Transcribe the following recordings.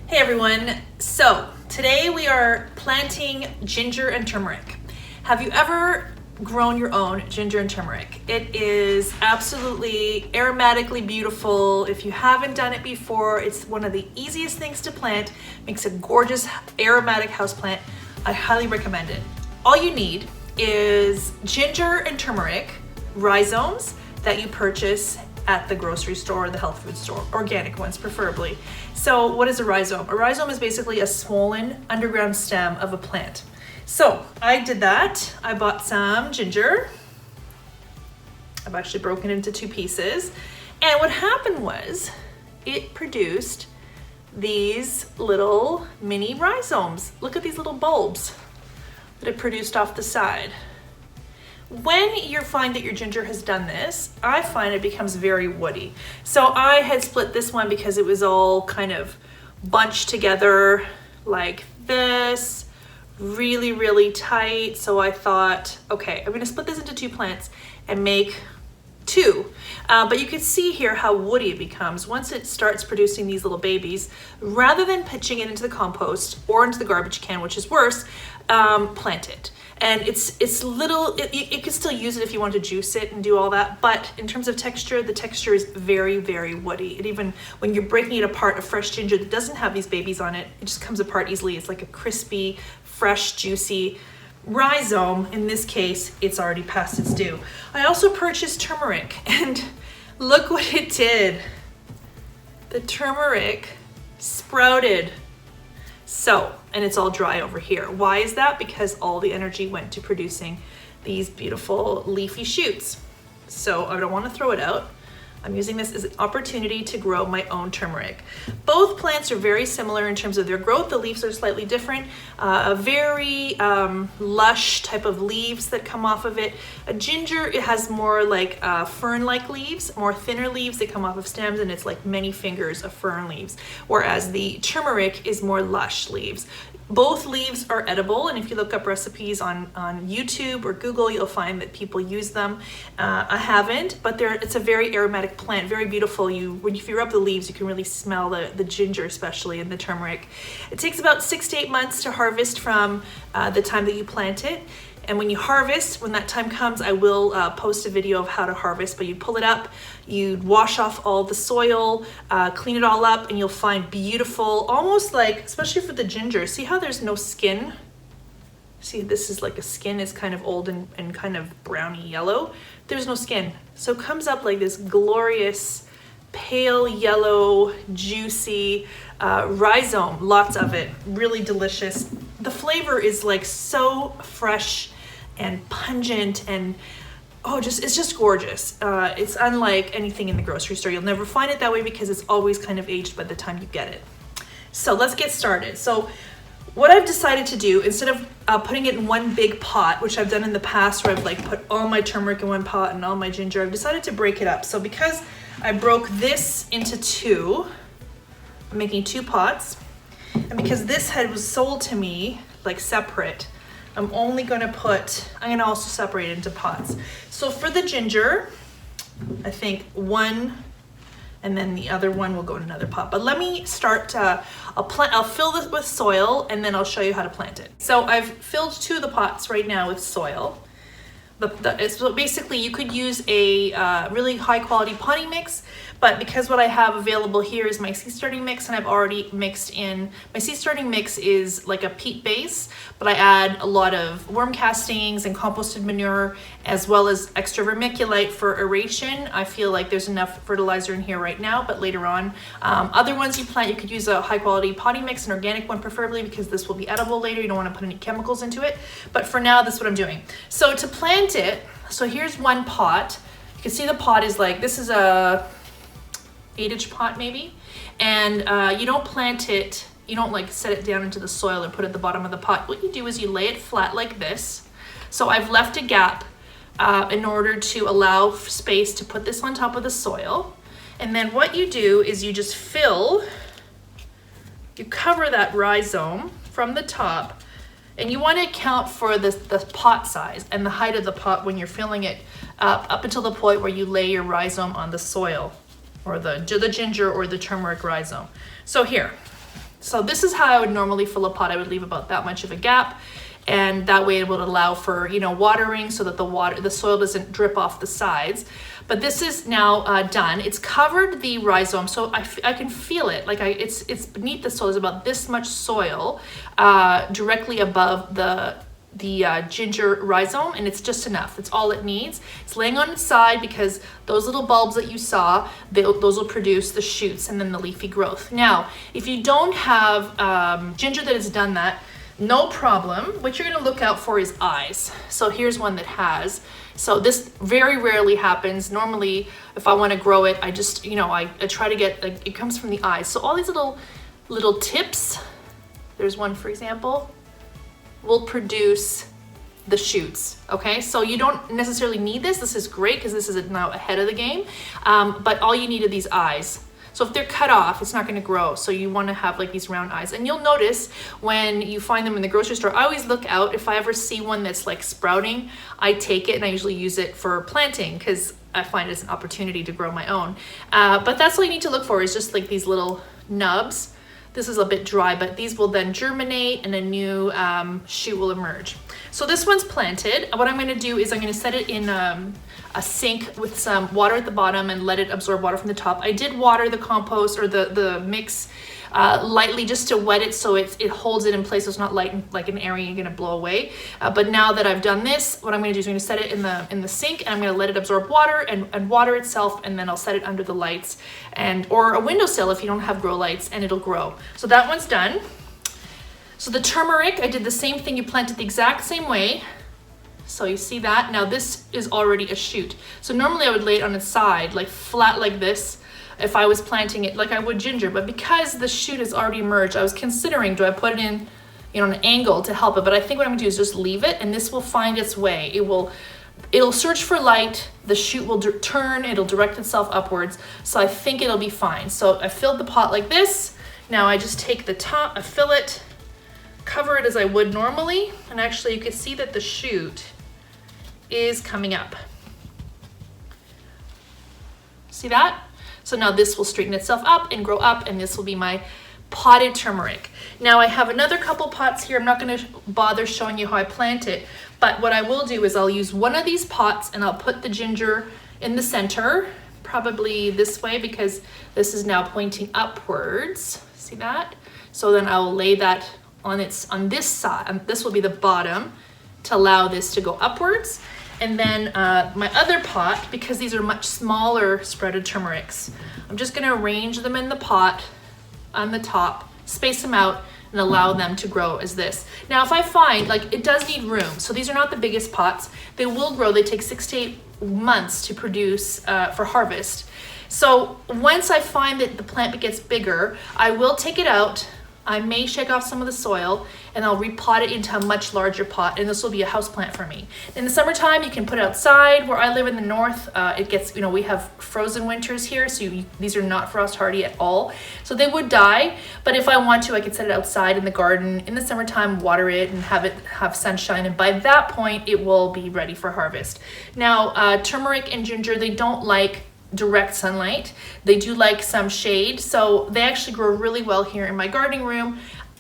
Hey everyone, so today we are planting ginger and turmeric. Have you ever grown your own ginger and turmeric? It is absolutely aromatically beautiful. If you haven't done it before, it's one of the easiest things to plant. Makes a gorgeous aromatic houseplant. I highly recommend it. All you need is ginger and turmeric, rhizomes that you purchase at the grocery store or the health food store, organic ones preferably. So what is a rhizome? A rhizome is basically a swollen underground stem of a plant. So I did that. I bought some ginger. I've actually broken it into two pieces. And what happened was it produced these little mini rhizomes. Look at these little bulbs that it produced off the side. When you find that your ginger has done this, I find it becomes very woody. So I had split this one because it was all kind of bunched together like this, really, really tight. So I thought, okay, I'm gonna split this into two plants and make two. But you can see here how woody it becomes once it starts producing these little babies. Rather than pitching it into the compost or into the garbage can, which is worse, plant it. And it's little, you can still use it if you want to juice it and do all that, but in terms of texture, the texture is very, very woody. It even, when you're breaking it apart, a fresh ginger that doesn't have these babies on it, it just comes apart easily. It's like a crispy, fresh, juicy rhizome. In this case, it's already past its due. I also purchased turmeric, and look what it did. The turmeric sprouted. So, and it's all dry over here. Why is that? Because all the energy went to producing these beautiful leafy shoots. So I don't want to throw it out. I'm using this as an opportunity to grow my own turmeric. Both plants are very similar in terms of their growth. The leaves are slightly different. A very lush type of leaves that come off of it. A ginger, it has more like fern-like leaves, more thinner leaves that come off of stems, and it's like many fingers of fern leaves. Whereas the turmeric is more lush leaves. Both leaves are edible, and if you look up recipes on YouTube or Google, you'll find that people use them. I haven't, but it's a very aromatic plant, very beautiful. If you rub the leaves, you can really smell the ginger, especially, and the turmeric. It takes about 6 to 8 months to harvest from the time that you plant it. And when you harvest, when that time comes, I will post a video of how to harvest, but you pull it up, you wash off all the soil, clean it all up, and you'll find beautiful, almost like, especially for the ginger, see how there's no skin? See, this is like a skin is kind of old and kind of browny yellow. There's no skin. So it comes up like this glorious, pale yellow, juicy rhizome, lots of it, really delicious. The flavor is like so fresh and pungent and it's just gorgeous. It's unlike anything in the grocery store. You'll never find it that way because it's always kind of aged by the time you get it. So let's get started. So what I've decided to do, instead of putting it in one big pot, which I've done in the past where I've like put all my turmeric in one pot and all my ginger, I've decided to break it up. So because I broke this into two, I'm making 2 pots. And because this was sold to me like separate, I'm gonna also separate it into pots. So for the ginger, I think one, and then the other one will go in another pot. But let me start, I'll fill this with soil and then I'll show you how to plant it. So I've filled 2 of the pots right now with soil. So basically you could use a really high quality potting mix, but because what I have available here is my seed starting mix, and I've already mixed in, my seed starting mix is like a peat base, but I add a lot of worm castings and composted manure, as well as extra vermiculite for aeration. I feel like there's enough fertilizer in here right now, but later on, other ones you plant, you could use a high quality potting mix, an organic one preferably, because this will be edible later. You don't want to put any chemicals into it, but for now, that's what I'm doing. So to plant it, so here's one pot. You can see the pot is like, this is a 8-inch pot maybe, and you don't plant it, you don't like set it down into the soil and put it at the bottom of the pot. What you do is you lay it flat like this. So I've left a gap in order to allow space to put this on top of the soil. And then what you do is you just you cover that rhizome from the top, and you want to account for the pot size and the height of the pot when you're filling it up until the point where you lay your rhizome on the soil, or the ginger or the turmeric rhizome. So here, So this is how I would normally fill a pot. I would leave about that much of a gap, and that way it would allow for, you know, watering so that the soil doesn't drip off the sides. But this is now done. It's covered the rhizome, so I can feel it. Like it's beneath the soil. There's about this much soil directly above the ginger rhizome, and it's just enough. It's all it needs. It's laying on its side because those little bulbs that you saw, those will produce the shoots and then the leafy growth. Now, if you don't have ginger that has done that, no problem. What you're gonna look out for is eyes. So here's one that has. So this very rarely happens. Normally, if I wanna grow it, I just, you know, I try to get, like, it comes from the eyes. So all these little tips, there's one for example, will produce the shoots, okay? So you don't necessarily need this. This is great because this is now ahead of the game, but all you need are these eyes. So if they're cut off, it's not gonna grow. So you wanna have like these round eyes. And you'll notice when you find them in the grocery store, I always look out. If I ever see one that's like sprouting, I take it and I usually use it for planting because I find it's an opportunity to grow my own. But that's all you need to look for is just like these little nubs. This is a bit dry, but these will then germinate and a new shoot will emerge. So this one's planted. What I'm gonna do is I'm gonna set it in a sink with some water at the bottom and let it absorb water from the top. I did water the compost or the mix lightly just to wet it so it holds it in place so it's not like an area you're gonna blow away. But now that I've done this, what I'm gonna do is I'm gonna set it in the sink and I'm gonna let it absorb water and water itself, and then I'll set it under the lights or a windowsill if you don't have grow lights, and it'll grow. So that one's done. So the turmeric, I did the same thing. You plant it the exact same way. So you see that? Now this is already a shoot. So normally I would lay it on its side, like flat like this, if I was planting it like I would ginger, but because the shoot has already emerged, I was considering, do I put it in, you know, an angle to help it? But I think what I'm gonna do is just leave it, and this will find its way. It'll search for light, the shoot will turn, it'll direct itself upwards. So I think it'll be fine. So I filled the pot like this. Now I just take the top, I fill it, cover it as I would normally, and actually you can see that the shoot is coming up. See that? So now this will straighten itself up and grow up, and this will be my potted turmeric. Now I have another couple pots here. I'm not gonna bother showing you how I plant it, but what I will do is I'll use one of these pots and I'll put the ginger in the center, probably this way because this is now pointing upwards. See that? So then I'll lay that on this side, and this will be the bottom to allow this to go upwards. And then my other pot, because these are much smaller spreaded turmerics, I'm just gonna arrange them in the pot on the top, space them out, and allow them to grow as this. Now, if I find, like, it does need room, so these are not the biggest pots. They will grow, they take 6 to 8 months to produce for harvest. So once I find that the plant gets bigger, I will take it out. I may shake off some of the soil and I'll repot it into a much larger pot, and this will be a house plant for me. In the summertime, you can put it outside. Where I live in the north, it gets, you know, we have frozen winters here, so these are not frost hardy at all. So they would die, but if I want to, I could set it outside in the garden in the summertime, water it and have sunshine, and by that point, it will be ready for harvest. Now, turmeric and ginger, they don't like direct sunlight. They do like some shade, so they actually grow really well here in my gardening room,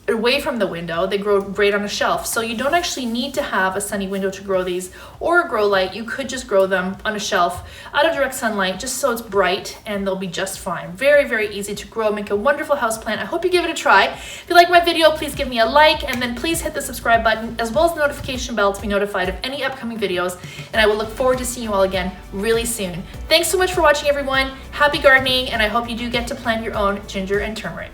away from the window. They grow great on a shelf, so you don't actually need to have a sunny window to grow these or a grow light. You could just grow them on a shelf out of direct sunlight, just so it's bright, and they'll be just fine. Very, very easy to grow, make a wonderful house plant. I hope you give it a try. If you like my video, please give me a like, and then please hit the subscribe button as well as the notification bell to be notified of any upcoming videos, and I will look forward to seeing you all again really soon. Thanks so much for watching, everyone. Happy gardening, and I hope you do get to plant your own ginger and turmeric.